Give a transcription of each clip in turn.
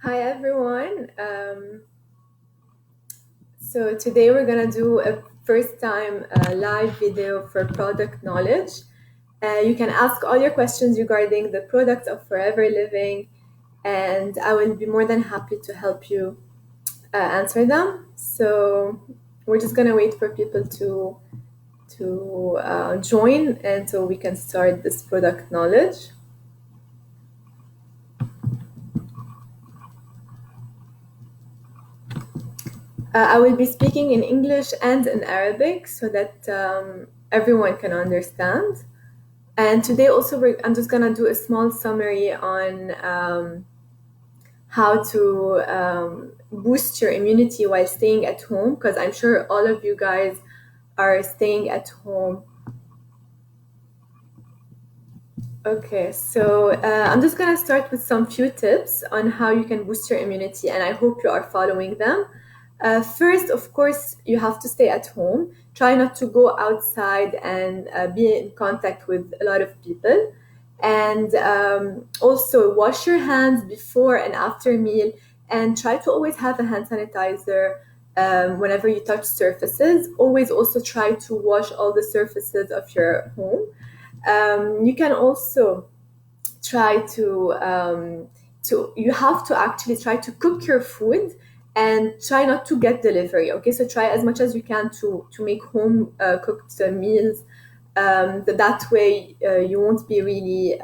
Hi everyone. So today we're gonna do a first time live video for product knowledge. You can ask all your questions regarding the product of Forever Living, and I will be more than happy to help you answer them. So we're just gonna wait for people to join, and so we can start this product knowledge. I will be speaking in English and in Arabic so that everyone can understand. And today also I'm just gonna do a small summary on how to boost your immunity while staying at home, because I'm sure all of you guys are staying at home. Okay, so I'm just gonna start with some few tips on how you can boost your immunity, and I hope you are following them. First, of course, you have to stay at home. Try not to go outside and be in contact with a lot of people. And also, wash your hands before and after meal, and try to always have a hand sanitizer whenever you touch surfaces. Always also try to wash all the surfaces of your home. You can also try to you have to actually try to cook your food and try not to get delivery. Okay, so try as much as you can to make home cooked meals. That way you won't be really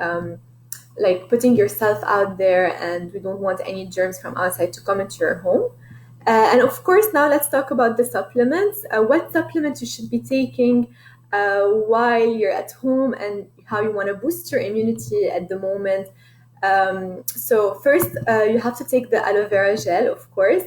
like putting yourself out there, and we don't want any germs from outside to come into your home. And of course, now let's talk about the supplements. What supplements you should be taking while you're at home, and how you want to boost your immunity at the moment. So first, you have to take the aloe vera gel, of course,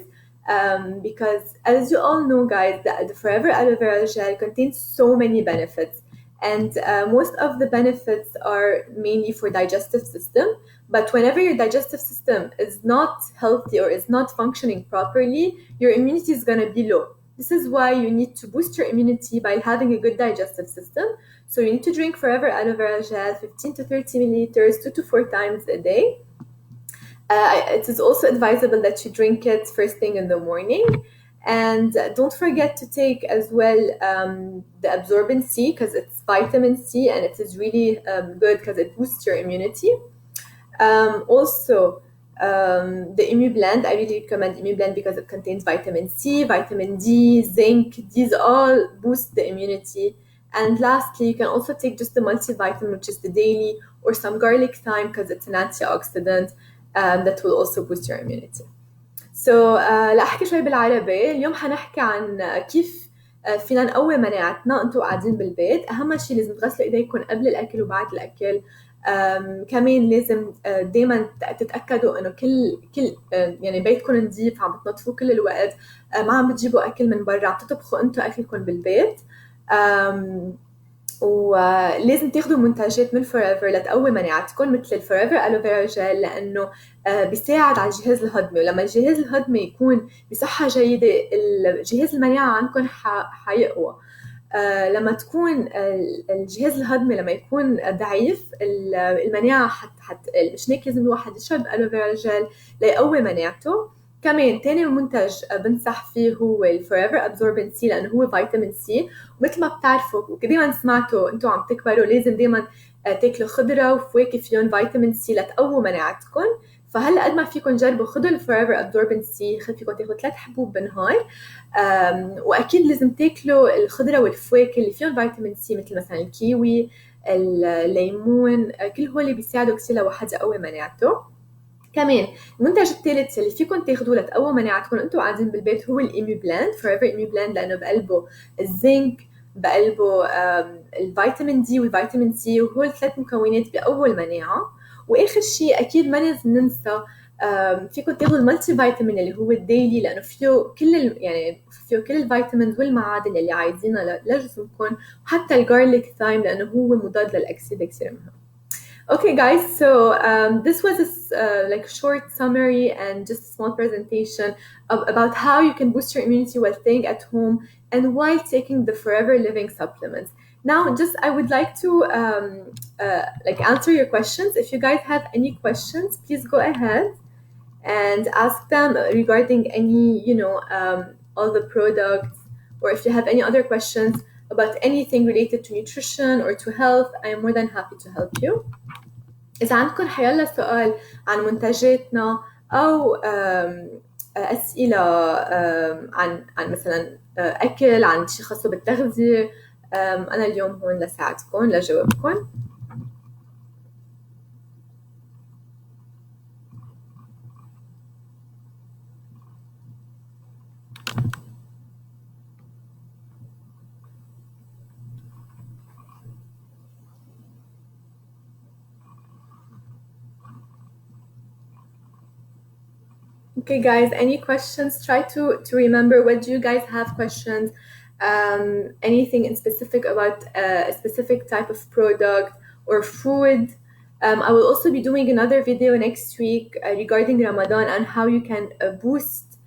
because as you all know, guys, the Forever aloe vera gel contains so many benefits. And most of the benefits are mainly for digestive system. But whenever your digestive system is not healthy or is not functioning properly, your immunity is going to be low. This is why you need to boost your immunity by having a good digestive system. So you need to drink Forever aloe vera gel 15 to 30 milliliters 2 to 4 times a day. It is also advisable that you drink it first thing in the morning. And don't forget to take as well the absorbent C, because it's vitamin C and it is really good because it boosts your immunity. Also, the ImmuBlend, I really recommend ImmuBlend because it contains vitamin C, vitamin D, zinc. These all boost the immunity. And lastly, you can also take just the multivitamin, which is the daily, or some garlic thyme because it's an antioxidant that will also boost your immunity. So لا أحكي شوي بالعربي. اليوم حنحكي عن كيف فينا نقوي مناعتنا انتوا قاعدين بالبيت. اهم شيء لازم تغسلوا ايديكم قبل الاكل وبعد الاكل. كمان لازم دايما تتاكدوا انه كل يعني بيتكم نظيف، عم بتنظفوه كل الوقت، ما عم بتجيبوا اكل من برا، عم تطبخوا انتوا اكلكم بالبيت. ولازم تاخدوا منتجات من فوريفر لتقوي مناعتكم، مثل الفوريفر الوفيرا جيل، لانه بيساعد على الجهاز الهضمي. ولما الجهاز الهضمي يكون بصحة جيدة، الجهاز المناعة عندكم حيقوى. لما تكون الجهاز الهضمي لما يكون ضعيف، المناعة حتقل. مش هيك لازم الواحد يشرب الوفيرا جيل ليقوي مناعته. كمان تاني منتج بنصح فيه هو الفوريفر ابزوربنت سي، لانه هو فيتامين سي. ومثل ما بتعرفوا ودايما سمعتوا انتم عم تكبروا، لازم دايما تاكلوا خضره وفواكه فيهم فيتامين سي لتقووا مناعتكم. فهلا قد ما فيكم جربوا خذوا الفوريفر ابزوربنت سي، فيكم تاخذوا 3 حبوب بالنهار. واكيد لازم تاكلوا الخضره والفواكه اللي فيهم فيتامين سي، مثل مثلا الكيوي، الليمون، كل هول بيساعدوا كثير لواحد يقوي مناعته. كمان المنتج الثالث اللي فيكم تاخذوه لتقووا مناعتكم انتم قاعدين بالبيت هو الايمي بلاند، فوريفر ايمي بلاند، لانه بقلبه الزنك، بقلبه الفيتامين دي والفيتامين سي، وهول 3 مكونات بيقووا المناعه. واخر شيء اكيد ما لازم ننسى فيكم تاخذوا المالتي فيتامين اللي هو الديلي، لانه فيه يعني فيه كل الفيتامينز والمعادن اللي عايزينها لجسمكم، وحتى الجارليك ثايم لانه هو مضاد للاكسده كثير مهم. Okay, guys, so this was like a short summary and just a small presentation about how you can boost your immunity while staying at home and while taking the Forever Living supplements. Now, just I would like to like answer your questions. If you guys have any questions, please go ahead and ask them regarding any, all the products, or if you have any other questions about anything related to nutrition or to health. I am more than happy to help you. إذا عندكم حيلا سؤال عن منتجاتنا أو أسئلة عن مثلا أكل، عن شيء خاص بالتغذية، أنا اليوم هون لساعدكم لجاوبكم. Okay, guys, any questions? Try to remember, what do you guys have questions? Anything in specific about a specific type of product or food? I will also be doing another video next week regarding Ramadan and how you can boost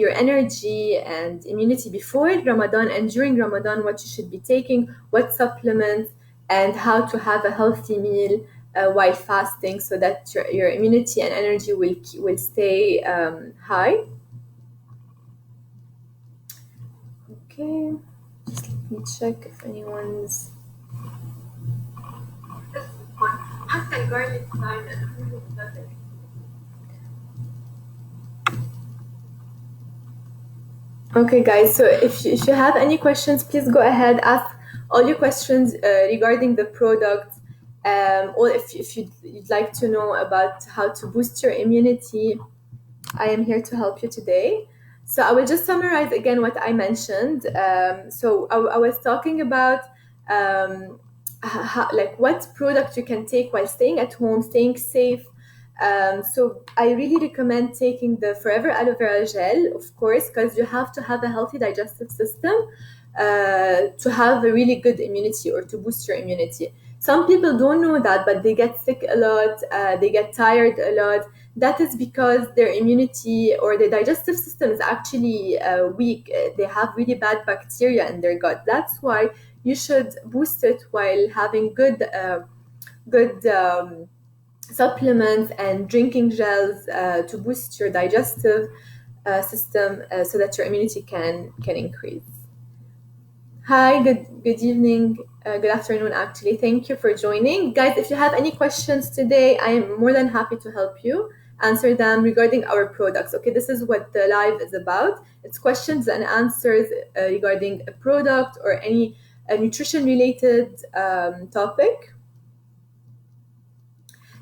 your energy and immunity before Ramadan and during Ramadan, what you should be taking, what supplements, and how to have a healthy meal while fasting, so that your immunity and energy will stay high. Okay, just let me check if anyone's. Okay, guys, so if you have any questions, please go ahead, ask all your questions regarding the product, or if you'd like to know about how to boost your immunity. I am here to help you today. So I will just summarize again what I mentioned. So I was talking about like what product you can take while staying at home, staying safe. So I really recommend taking the Forever Aloe Vera Gel, of course, because you have to have a healthy digestive system to have a really good immunity or to boost your immunity. Some people don't know that, but they get sick a lot, they get tired a lot. That is because their immunity or their digestive system is actually weak. They have really bad bacteria in their gut. That's why you should boost it while having good supplements and drinking gels to boost your digestive system so that your immunity can increase. Hi, good evening, good afternoon actually. Thank you for joining. Guys, if you have any questions today, I am more than happy to help you answer them regarding our products. Okay, this is what the live is about. It's questions and answers regarding a product or any nutrition related topic.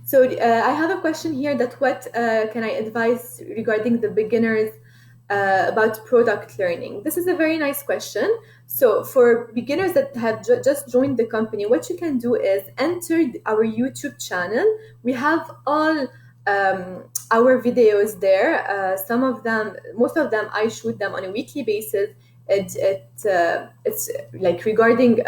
So I have a question here that what can I advise regarding the beginners about product learning? This is a very nice question. So for beginners that have just joined the company, what you can do is enter our YouTube channel. We have all our videos there. Some of them, most of them, I shoot them on a weekly basis. It's like regarding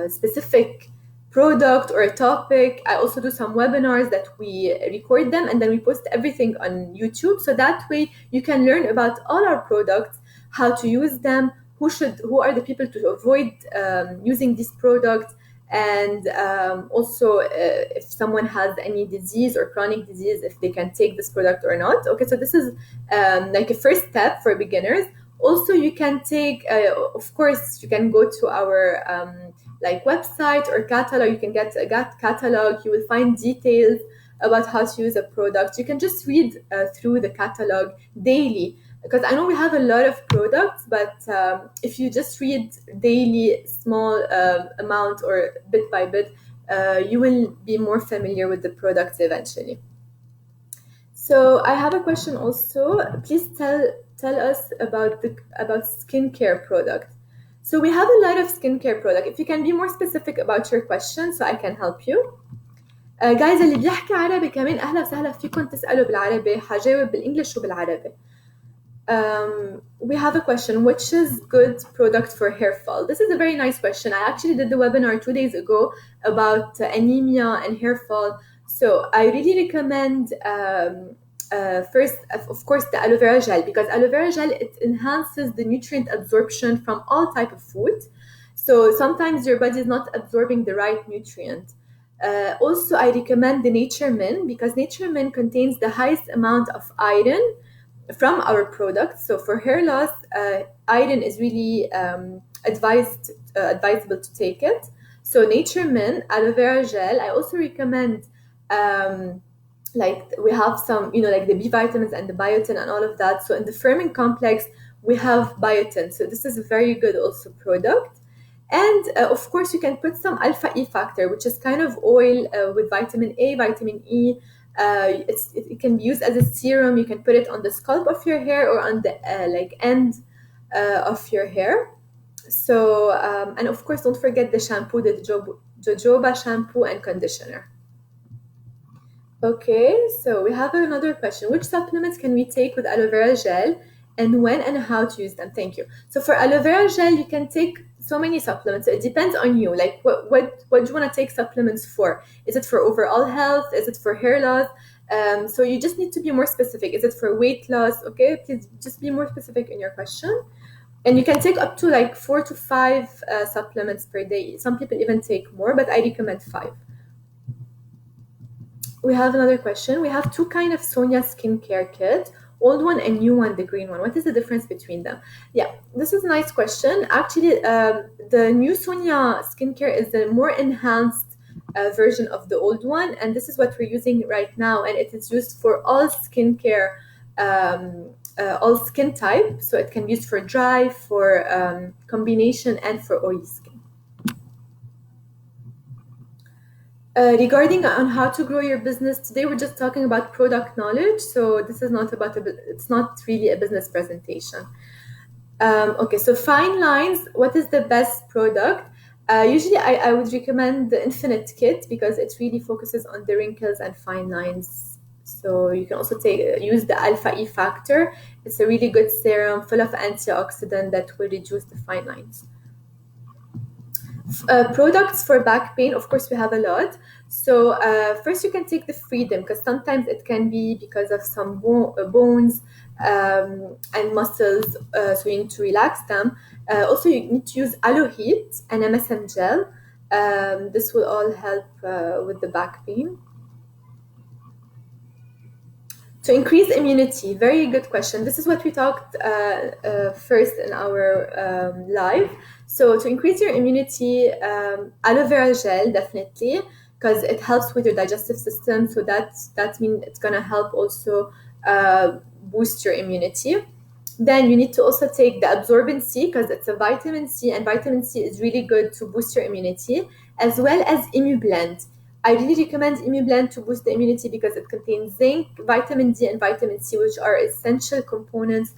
specific product or a topic. I also do some webinars that we record them and then we post everything on YouTube. So that way you can learn about all our products, how to use them, who are the people to avoid using these products, and also if someone has any disease or chronic disease, if they can take this product or not. Okay, so this is like a first step for beginners. Also, you can take, of course, you can go to our like website or catalog. You can get a catalog. You will find details about how to use a product. You can just read through the catalog daily, because I know we have a lot of products, but if you just read daily, small amount or bit by bit, you will be more familiar with the products eventually. So I have a question also. Please tell us about skincare product. So we have a lot of skincare product. If you can be more specific about your question so I can help you. Guys اللي بيحكي عربي كمان أهلا وسهلا فيكم تسألوا بالعربي، حجاوب بالإنجليش وبالعربي. We have a question, which is good product for hair fall? This is a very nice question. I actually did the webinar 2 days ago about anemia and hair fall. So I really recommend first, of course, the aloe vera gel, because aloe vera gel, it enhances the nutrient absorption from all type of food. So sometimes your body is not absorbing the right nutrient. Also, I recommend the Nature Min because Nature Min contains the highest amount of iron from our product. So for hair loss, iron is really advisable to take it. So Nature Min, aloe vera gel. I also recommend like we have some, like the B vitamins and the biotin and all of that. So in the firming complex, we have biotin. So this is a very good also product. And of course, you can put some alpha E factor, which is kind of oil with vitamin A, vitamin E. It can be used as a serum. You can put it on the scalp of your hair or on the like end of your hair. So, and of course, don't forget the shampoo, the jojoba shampoo and conditioner. Okay, so we have another question. Which supplements can we take with aloe vera gel and when and how to use them? Thank you. So for aloe vera gel, you can take so many supplements. So it depends on you. Like what do you want to take supplements for? Is it for overall health? Is it for hair loss? So you just need to be more specific. Is it for weight loss? Okay, please just be more specific in your question. And you can take up to like 4 to 5 supplements per day. Some people even take more, but I recommend 5. We have another question. We have 2 kind of Sonia skincare kit, old one and new one, the green one. What is the difference between them? Yeah, this is a nice question. Actually, the new Sonia skincare is the more enhanced version of the old one, and this is what we're using right now, and it is used for all skincare, all skin type. So it can be used for dry, for combination, and for oily skin. Regarding on how to grow your business, today we're just talking about product knowledge. So this is not about it's not really a business presentation. Okay, so fine lines. What is the best product? Usually, I would recommend the Infinite Kit because it really focuses on the wrinkles and fine lines. So you can also use the Alpha E Factor. It's a really good serum full of antioxidant that will reduce the fine lines. Products for back pain, of course, we have a lot. So first you can take the Freedom because sometimes it can be because of some bones and muscles, so you need to relax them. Also, you need to use Aloe Heat and MSM Gel. This will all help with the back pain. To increase immunity, very good question. This is what we talked first in our live. So to increase your immunity, aloe vera gel definitely, because it helps with your digestive system. So that means it's gonna help also boost your immunity. Then you need to also take the absorbent C because it's a vitamin C, and vitamin C is really good to boost your immunity, as well as ImmuBlend. I really recommend ImmuBlend to boost the immunity because it contains zinc, vitamin D, and vitamin C, which are essential components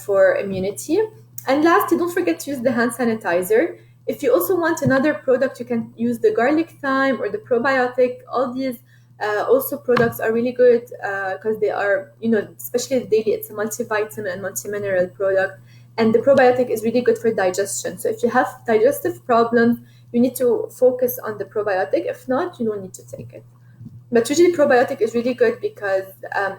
for immunity. And lastly, don't forget to use the hand sanitizer. If you also want another product, you can use the garlic thyme or the probiotic. All these also products are really good because they are, especially the daily, it's a multivitamin and multimineral product. And the probiotic is really good for digestion. So if you have digestive problems, you need to focus on the probiotic. If not, you don't need to take it. But usually probiotic is really good because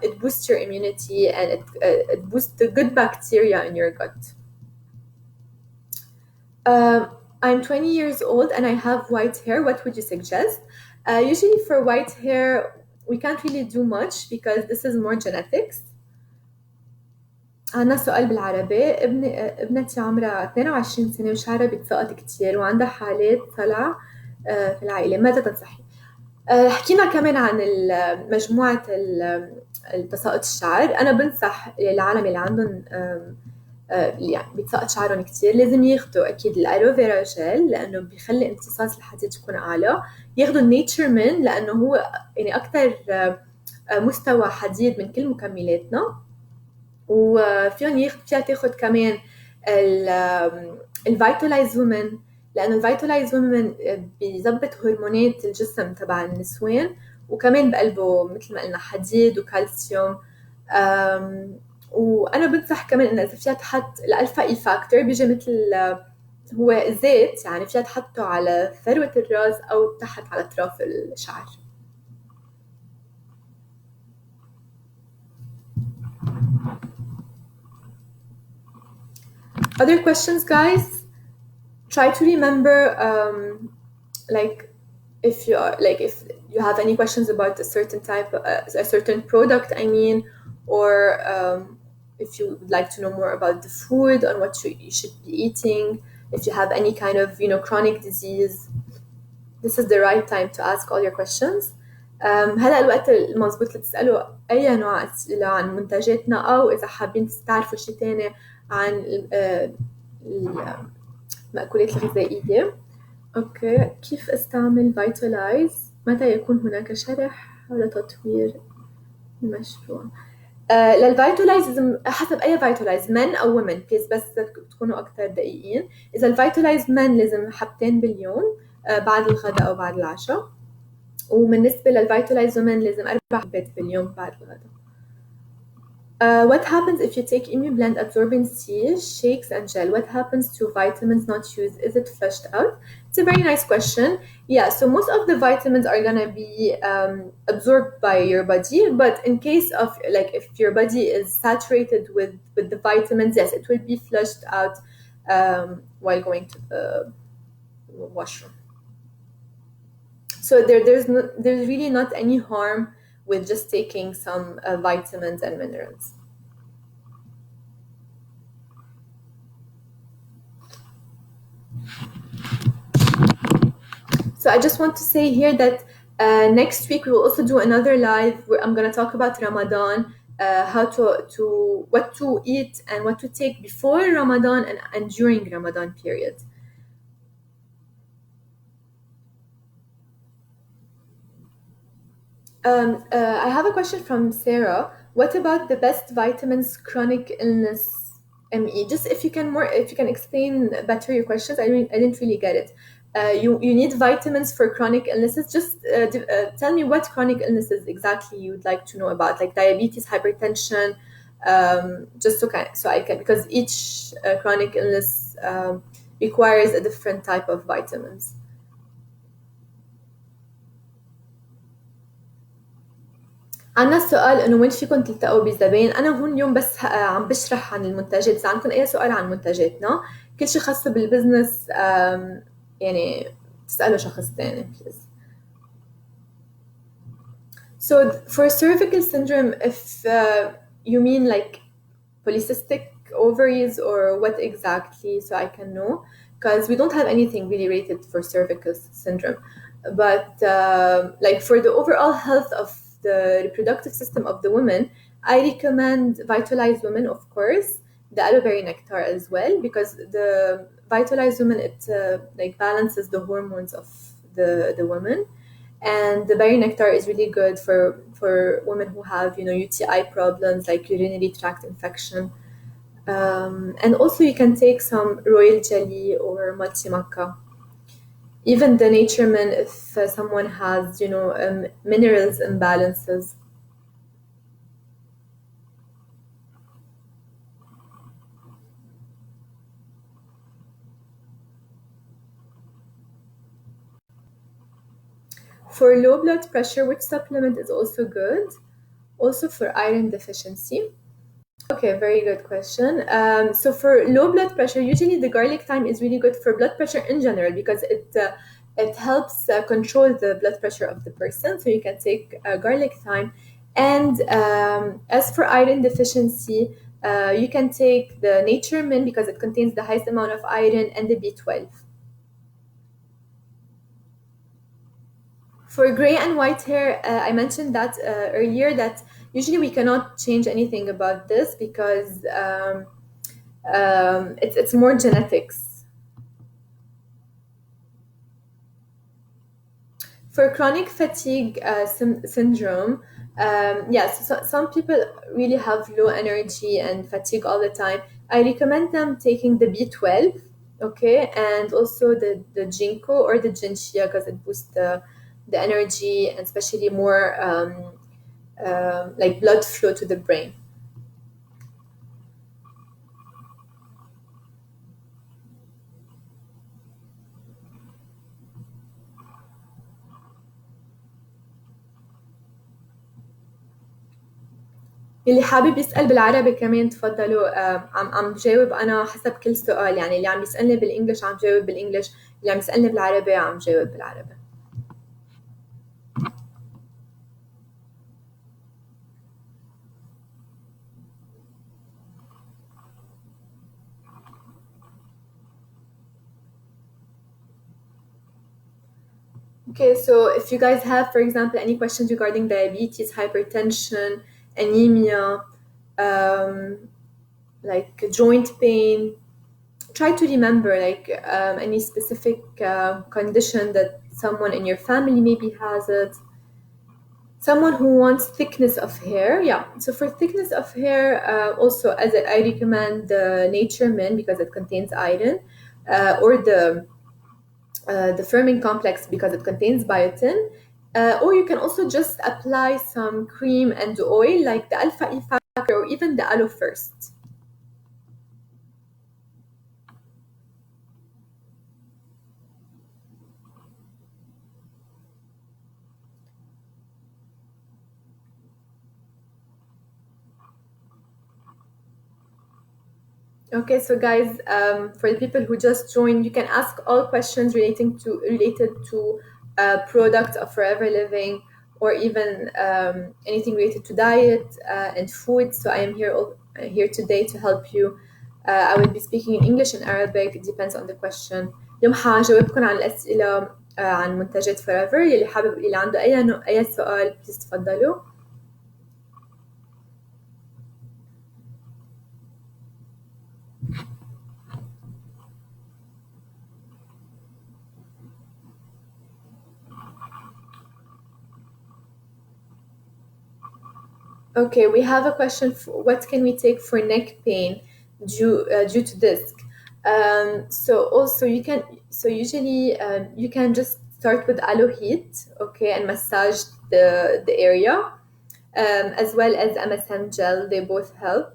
it boosts your immunity and it boosts the good bacteria in your gut. I'm 20 years old and I have white hair. What would you suggest? Usually for white hair, we can't really do much because this is more genetics. عنا سؤال بالعربي. ابنتي عمرها 22 سنة وشعرها بيتساقط كتير وعندها حالات صلع في العائلة، ماذا تنصحي؟ حكينا كمان عن مجموعة التساقط الشعر. أنا بنصح العالم اللي عندهم يعني بيتساقط شعرهم كتير لازم ياخدوا أكيد الألوفيرا جيل لأنه بيخلي امتصاص الحديد يكون أعلى، ياخدوا النيتشر من لأنه هو يعني أكتر مستوى حديد من كل مكملاتنا، وفيها تاخد كمان الفيتالايز وومن لأنه الفيتالايز وومن بيزبط هرمونات الجسم تبع النسوان، وكمان بقلبه مثل ما قلنا حديد وكالسيوم. وأنا بنصح كمان إنه إذا فيها تحط الألفا إي فاكتور بيجي مثل هو زيت، يعني فيها تحطه على فروة الراس أو تحت على أطراف الشعر. Other questions, guys? Try to remember like if you are like if you have any questions about a certain type, a certain product, I mean, or if you would like to know more about the food on what you should be eating, if you have any kind of chronic disease, this is the right time to ask all your questions. هلا الوقت المضبوط لتسألوا أي نوع أسئلة عن منتجاتنا، أو إذا حابين تعرفوا شيء تاني عن المأكولات الغذائية. أوكي، كيف أستعمل فيتالايز؟ متى يكون هناك شرح حول تطوير المشروع؟ للفيتالايز لازم حسب أي فيتالايز، من أو ومن، بليز بس تكونوا أكثر دقيقين. إذا الفيتالايز من لازم حبتين باليوم، بعد الغداء أو بعد العشاء. وبالنسبة للفيتالايز ومن لازم 4 حبات باليوم بعد الغداء. What happens if you take Immublend absorbing C, shakes and gel? What happens to vitamins not used? Is it flushed out? It's a very nice question. Yeah, so most of the vitamins are gonna be absorbed by your body, but in case of like if your body is saturated with the vitamins, yes, it will be flushed out while going to the washroom. So there's really not any harm with just taking some vitamins and minerals. So I just want to say here that next week we will also do another live where I'm going to talk about Ramadan, how to what to eat and what to take before Ramadan and during Ramadan period. I have a question from Sarah. What about the best vitamins chronic illness ME? Just if you can explain better your questions. I didn't really get it. You need vitamins for chronic illnesses. Just tell me what chronic illnesses exactly you would like to know about, like diabetes, hypertension, just so I can, because each chronic illness requires a different type of vitamins. عنا السؤال إنه وين فيكم تلتقوا بزباين؟ أنا هون اليوم بس عم بشرح عن المنتجات. إذا عندكم أي سؤال عن منتجاتنا، كل شيء خاص بالبزنس يعني تسألوا شخص تاني please. So for cervical syndrome, if you mean like polycystic ovaries or what exactly, so I can know, because we don't have anything really rated for cervical syndrome. But like for the overall health of the reproductive system of the woman, I recommend Vitalize Women, of course, the aloe berry nectar as well, because the Vitalize Women, it like balances the hormones of the woman. And the berry nectar is really good for women who have UTI problems like urinary tract infection. And also you can take some royal jelly or multi-maca. Even the Natureman, if someone has minerals imbalances. For low blood pressure, which supplement is also good? Also for iron deficiency. Okay, very good question. So for low blood pressure, usually the garlic thyme is really good for blood pressure in general because it helps control the blood pressure of the person. So you can take garlic thyme. And as for iron deficiency, you can take the Natureman because it contains the highest amount of iron, and the B12. For gray and white hair, I mentioned that earlier, that usually we cannot change anything about this because it's more genetics. For chronic fatigue syndrome, yes, so some people really have low energy and fatigue all the time. I recommend them taking the B12, okay, and also the ginkgo or the gingea because it boosts the energy and especially more like blood flow to the brain. اللي حابب يسأل بالعربي كمان تفضلوا. عم بجاوب أنا حسب كل سؤال، يعني اللي عم يسألني بالإنجليش عم جاوب بالإنجليش، اللي عم يسألني بالعربي عم جاوب بالعربي. Okay, so if you guys have, for example, any questions regarding diabetes, hypertension, anemia, um, like joint pain, try to remember like any specific condition that someone in your family maybe has it. Someone who wants thickness of hair, yeah. So for thickness of hair, also as I recommend the Nature Min because it contains iron, or the firming complex because it contains biotin. Or you can also just apply some cream and oil like the alpha e factor or even the aloe first. Okay, so guys, for the people who just joined, you can ask all questions related to products of Forever Living, or even anything related to diet and food. So I am here today to help you. I will be speaking in English and Arabic. It depends on the question. اليوم حجاوبكم عن الأسئلة عن منتجات Forever. اللي عنده أي سؤال please تفضلوا. Okay, we have a question. What can we take for neck pain due to disc? So also you can. So usually you can just start with aloe heat, okay, and massage the area, as well as MSM gel. They both help,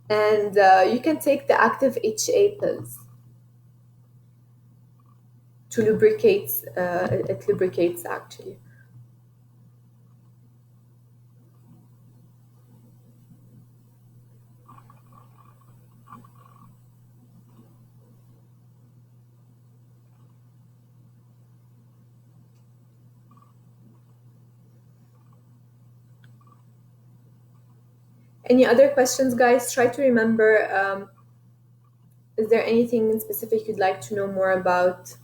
and you can take the active HA pills to lubricate. It lubricates actually. Any other questions, guys? Try to remember. Is there anything in specific you'd like to know more about?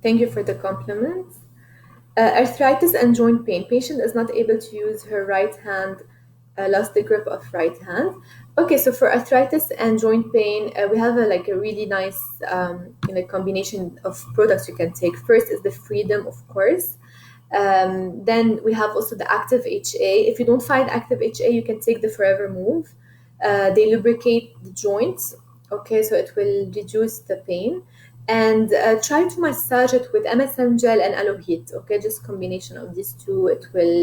Thank you for the compliments. Arthritis and joint pain. Patient is not able to use her right hand, lost the grip of right hand. Okay, so for arthritis and joint pain, we have like a really nice combination of products you can take. First is the Freedom, of course. Then we have also the Active HA. If you don't find Active HA, you can take the Forever Move. They lubricate the joints, okay, so it will reduce the pain. And try to massage it with MSM gel and aloe heat, okay, just combination of these two, it will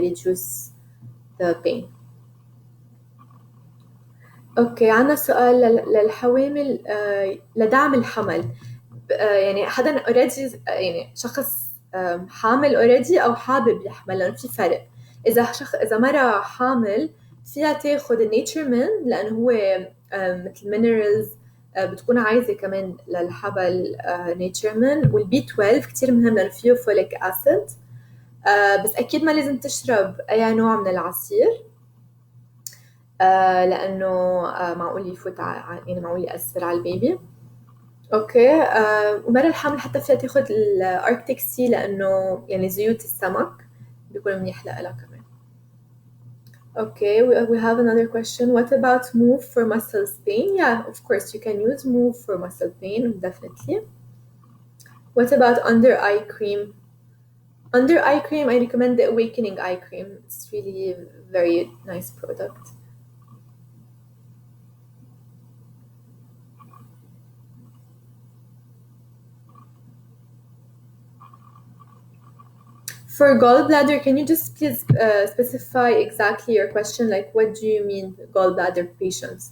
reduce the pain. اوكي، عنا سؤال للحوامل لدعم الحمل. يعني حدا اوريدي، يعني شخص حامل اوريدي او حابب يحمل، لانه في فرق. اذا مرة حامل فيها تاخد النيتشر مان، لانه هو مثل مينرالز بتكون عايزة كمان للحبل نيتشر مان. والبي 12 كتير مهم لانه فيه فوليك اسيد. بس اكيد ما لازم تشرب اي نوع من العصير، لانه معقول يفوت يعني معقول ياثر على البيبي. اوكي، ومرة الحمل حتى فيها تاخد الاركتيك سي، لانه يعني زيوت السمك بيكون منيح لها كمان. Okay, we have another question. What about Move for muscle pain? Yeah, of course you can use Move for muscle pain, definitely. What about under eye cream? Under eye cream, I recommend the Awakening eye cream. It's really a very nice product. For gallbladder, can you just please specify exactly your question? Like, what do you mean gallbladder patients?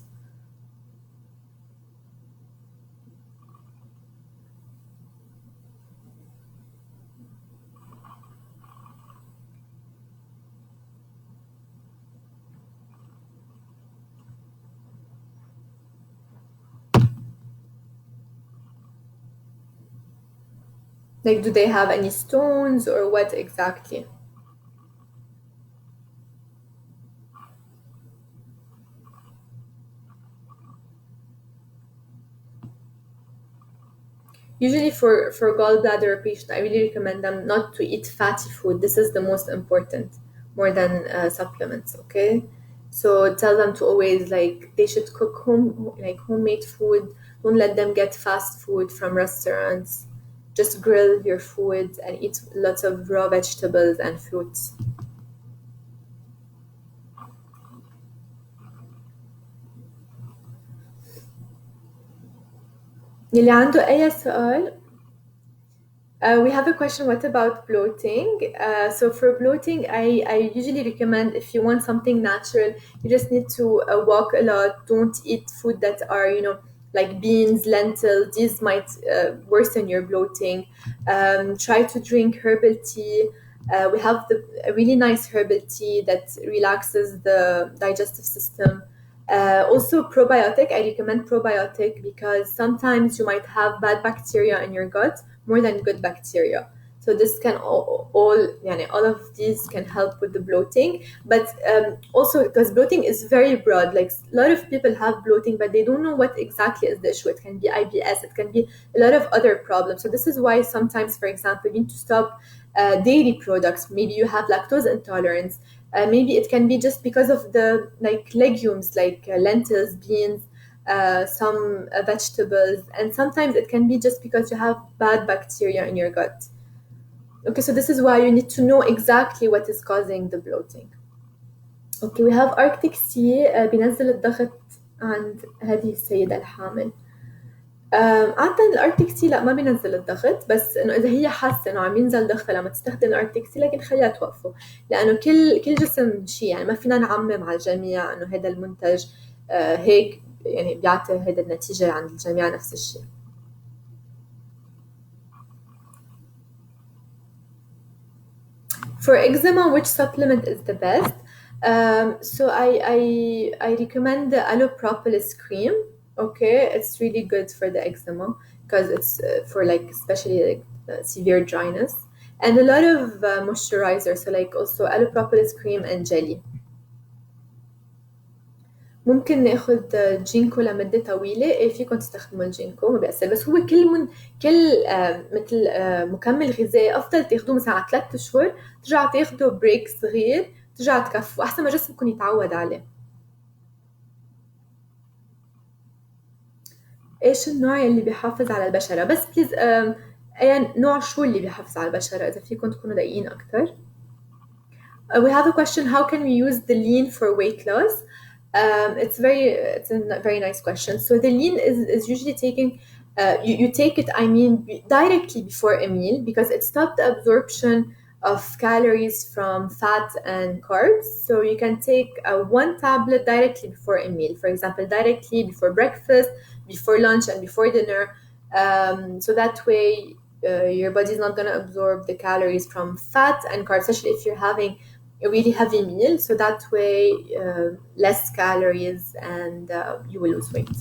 Like, do they have any stones or what exactly? Usually for gallbladder patient, I really recommend them not to eat fatty food. This is the most important, more than supplements. Okay, so tell them to always like they should cook homemade food. Don't let them get fast food from restaurants. Just grill your food and eat lots of raw vegetables and fruits. يلي عنده أي سؤال. We have a question, what about bloating? So for bloating, I usually recommend if you want something natural, you just need to walk a lot. Don't eat food that are, like beans, lentils. These might worsen your bloating. Try to drink herbal tea. We have a really nice herbal tea that relaxes the digestive system. Also probiotic, I recommend probiotic because sometimes you might have bad bacteria in your gut more than good bacteria. So this can all of these can help with the bloating. But also because bloating is very broad, like a lot of people have bloating, but they don't know what exactly is the issue. It can be IBS, it can be a lot of other problems. So this is why sometimes, for example, you need to stop dairy products. Maybe you have lactose intolerance. Maybe it can be just because of the like legumes, like lentils, beans, some vegetables, and sometimes it can be just because you have bad bacteria in your gut. Okay, so this is why you need to know exactly what is causing the bloating. Okay, we have Arctic Sea بينزل الضغط عند هذه السيدة الحامل. عادة الاركتيك سي لا ما بينزل الضغط، بس انه اذا هي حاسه انه عم ينزل ضغطها لما تستخدم الاركتيك سي، لكن خليها توقفه، لانه كل جسم شيء، يعني ما فينا نعمم على الجميع انه هذا المنتج هيك يعني بيعطي هذا النتيجه عند الجميع نفس الشيء. For eczema, which supplement is the best? So I recommend the allopropolis cream. Okay, it's really good for the eczema because it's for like especially like severe dryness, and a lot of moisturizer. So like also allopropolis cream and jelly. ممكن ناخد جينكو لمدة طويلة. ايه فيكم تستخدموا الجينكو، ما بيأثر، بس هو كل مثل مكمل غذائي افضل تاخدوه مثلا على 3 اشهر، ترجعوا تاخدوا بريك صغير، ترجعوا تكفوا احسن ما جسمكم يتعود عليه. ايش النوع اللي بيحافظ على البشرة؟ بس بليز اي نوع، شو اللي بيحافظ على البشرة؟ اذا فيكم تكونوا دقيقين اكتر. We have a question, how can we use the lean for weight loss? It's a very nice question. So the lean is usually taking, you take it, I mean, directly before a meal because it stops the absorption of calories from fat and carbs. So you can take one tablet directly before a meal, for example, directly before breakfast, before lunch, and before dinner. So that way your body is not going to absorb the calories from fat and carbs, especially if you're having a really heavy meal, so that way less calories and you will lose weight.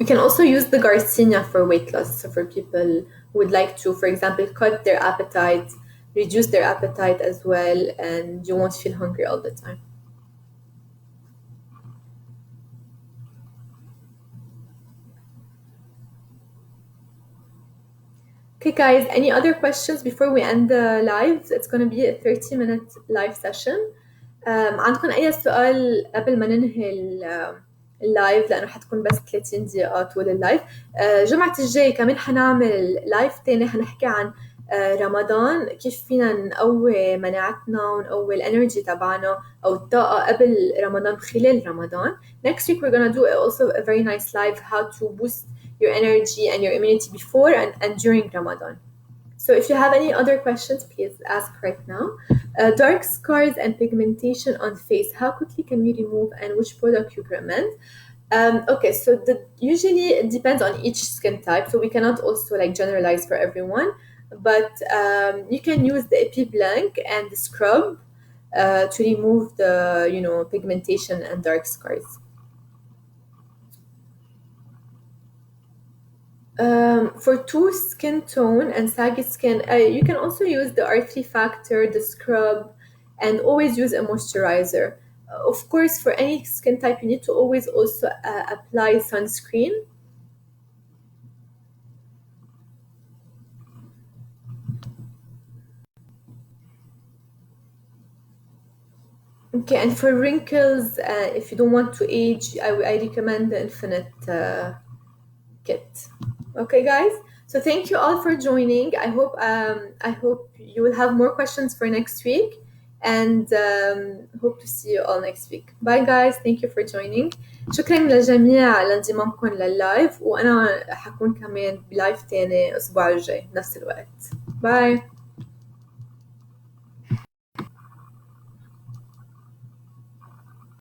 You can also use the Garcinia for weight loss. So for people who would like to, for example, cut their appetite, reduce their appetite as well, and you won't feel hungry all the time. Okay, guys, any other questions before we end the live? It's going to be a 30-minute live session. عندكم أي سؤال قبل ما ننهي اللايف، لأنه حتكون بس 30 دقيقة طول اللايف. جمعة الجاي كمان حنعمل لايف تاني، حنحكي عن رمضان، كيف فينا نقوي مناعتنا ونقوي الانرجي تبعنا أو الطاقة قبل رمضان خلال رمضان. Next week we're gonna do also a very nice live, how to boost your energy and your immunity before and during Ramadan. So if you have any other questions, please ask right now. Dark scars and pigmentation on face, how quickly can we remove and which product you recommend? Okay, so usually it depends on each skin type, so we cannot also like generalize for everyone, but you can use the Epi Blank and the scrub to remove the pigmentation and dark scars. For two skin tone and saggy skin, you can also use the R3 factor, the scrub, and always use a moisturizer. Of course, for any skin type, you need to always also apply sunscreen. Okay, and for wrinkles, if you don't want to age, I recommend the Infinite kit. Okay, guys. So thank you all for joining. I hope you will have more questions for next week, and hope to see you all next week. Bye, guys. Thank you for joining. شكرا للجميع على انضمامكم لللايف، وأنا حكون كمان بلايف تاني الأسبوع الجاي بنفس الوقت. باي.